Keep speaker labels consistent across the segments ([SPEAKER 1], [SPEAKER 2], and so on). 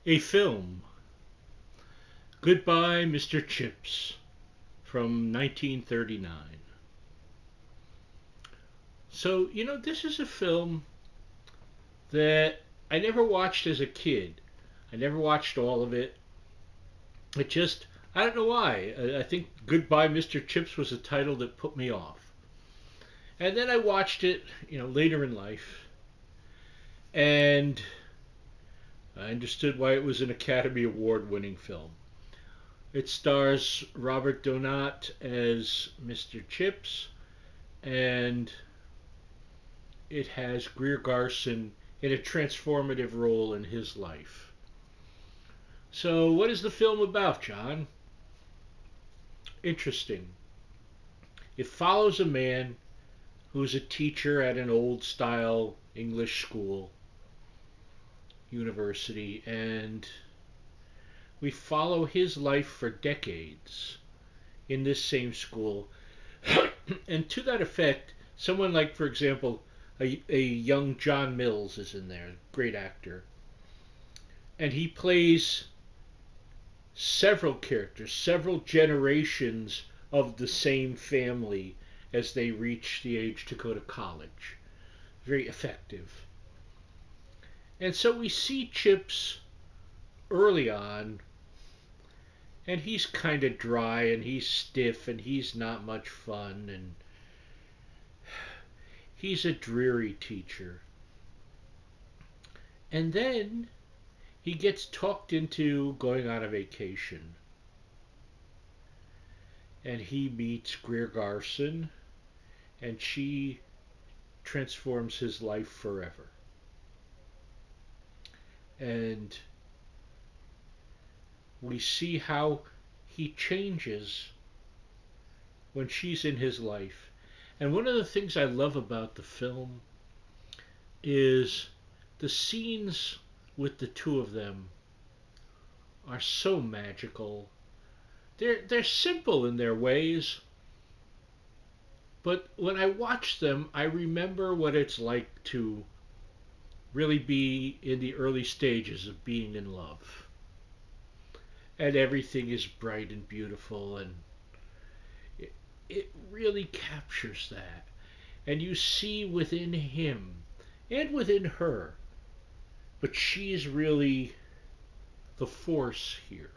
[SPEAKER 1] A film, Goodbye, Mr. Chips, from 1939. So, this is a film that I never watched as a kid. I never watched all of it. It just, I don't know why. I think Goodbye, Mr. Chips was a title that put me off. And then I watched it, later in life, and I understood why it was an Academy Award winning film. It stars Robert Donat as Mr. Chips, and it has Greer Garson in a transformative role in his life. So, what is the film about, John? Interesting. It follows a man who's a teacher at an old style English school, university, and we follow his life for decades in this same school. And to that effect, someone like, for example, a young John Mills is in there, great actor, and he plays several characters, several generations of the same family as they reach the age to go to college. Very effective. And so we see Chips early on, and he's kind of dry and he's stiff and he's not much fun and he's a dreary teacher. And then he gets talked into going on a vacation. And he meets Greer Garson, and she transforms his life forever. And we see how he changes when she's in his life. And one of the things I love about the film is the scenes with the two of them are so magical. They're simple in their ways, but when I watch them, I remember what it's like to really be in the early stages of being in love. And everything is bright and beautiful, and it really captures that. And you see within him and within her, but she's really the force here.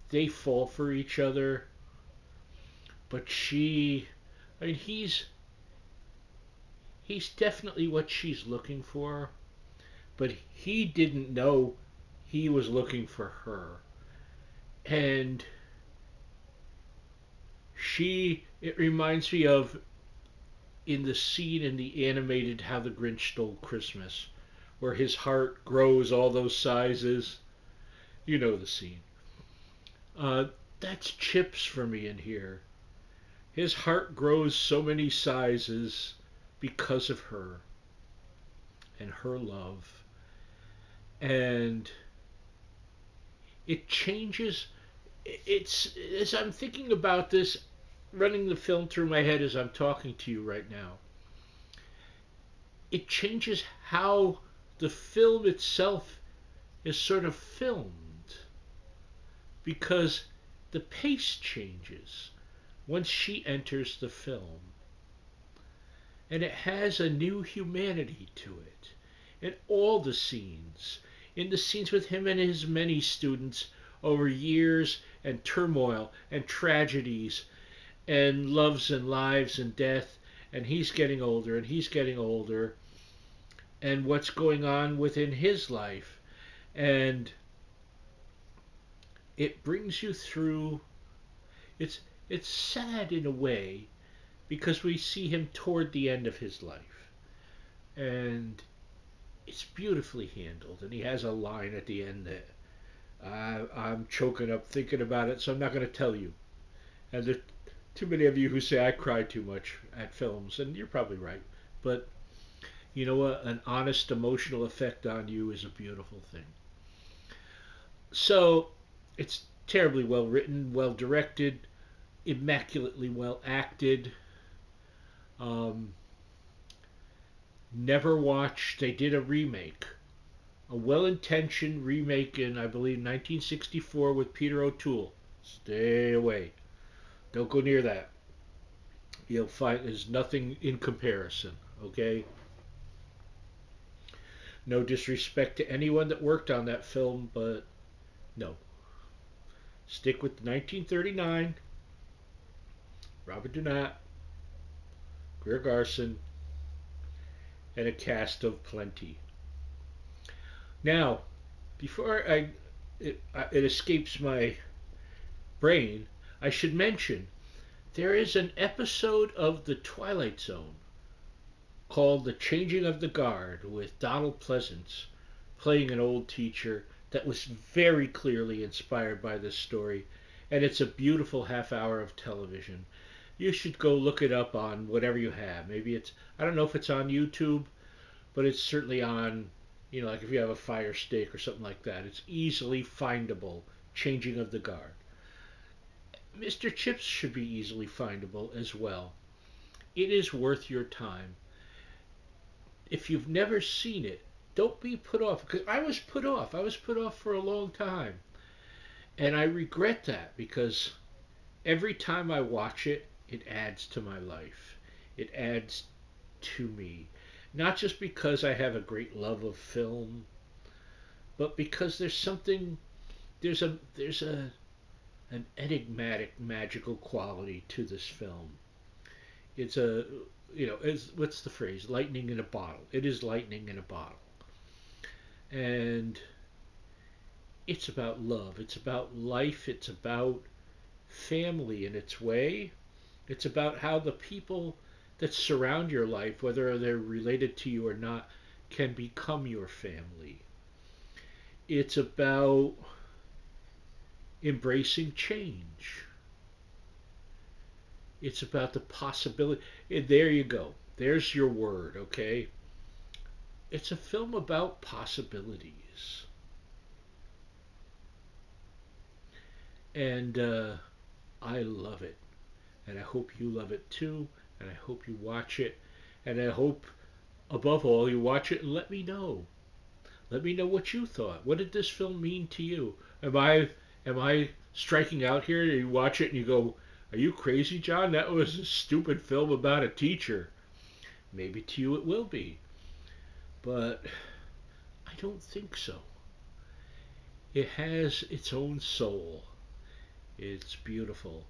[SPEAKER 1] They fall for each other, but I mean, he's definitely what she's looking for, but he didn't know he was looking for her. And it reminds me of in the scene in the animated How the Grinch Stole Christmas, where his heart grows all those sizes. You know the scene. Uh, that's Chips for me in here. His heart grows so many sizes because of her and her love. And it changes. It's as I'm thinking about this, running the film through my head as I'm talking to you right now. It changes how the film itself is sort of filmed because the pace changes once she enters the film. And it has a new humanity to it. In all the scenes, in the scenes with him and his many students over years and turmoil and tragedies and loves and lives and death, and he's getting older and he's getting older, and what's going on within his life. And it brings you through. It's it's sad in a way because we see him toward the end of his life, and it's beautifully handled. And he has a line at the end that I'm choking up thinking about it, so I'm not going to tell you. And there's too many of you who say I cry too much at films, and you're probably right. But you know what? An honest emotional effect on you is a beautiful thing. So it's terribly well written, well directed, immaculately well acted. Um, Never watched. They did a remake A well-intentioned remake in, I believe, 1964 with Peter O'Toole. Stay away. Don't go near that. You'll find there's nothing in comparison. Okay? No disrespect to anyone that worked on that film, but no. Stick with 1939, Robert Dunant, Greer Garson, and a cast of plenty. Now, before it escapes my brain, I should mention there is an episode of The Twilight Zone called The Changing of the Guard with Donald Pleasence playing an old teacher that was very clearly inspired by this story. And it's a beautiful half hour of television. You should go look it up on whatever you have. Maybe it's, I don't know if it's on YouTube, but it's certainly on, like if you have a Fire Stick or something like that. It's easily findable. Changing of the Guard. Mr. Chips should be easily findable as well. It is worth your time. If you've never seen it, don't be put off. Because I was put off. I was put off for a long time. And I regret that because every time I watch it, it adds to my life. It adds to me. Not just because I have a great love of film, but because there's an enigmatic, magical quality to this film. It's what's the phrase? Lightning in a bottle. It is lightning in a bottle. And it's about love. It's about life. It's about family in its way. It's about how the people that surround your life, whether they're related to you or not, can become your family. It's about embracing change. It's about the possibility. There you go. There's your word, okay? It's a film about possibilities. And I love it. And I hope you love it too. And I hope you watch it. And I hope, above all, you watch it and let me know. Let me know what you thought. What did this film mean to you? Am I striking out here? You watch it and you go, "Are you crazy, John? That was a stupid film about a teacher." Maybe to you it will be, but I don't think so. It has its own soul. It's beautiful.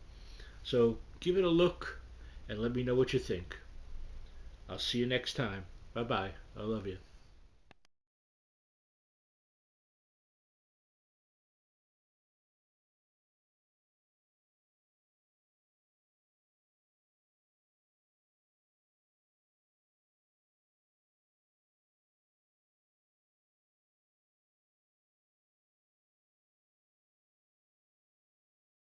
[SPEAKER 1] So give it a look and let me know what you think. I'll see you next time. Bye bye. I love you.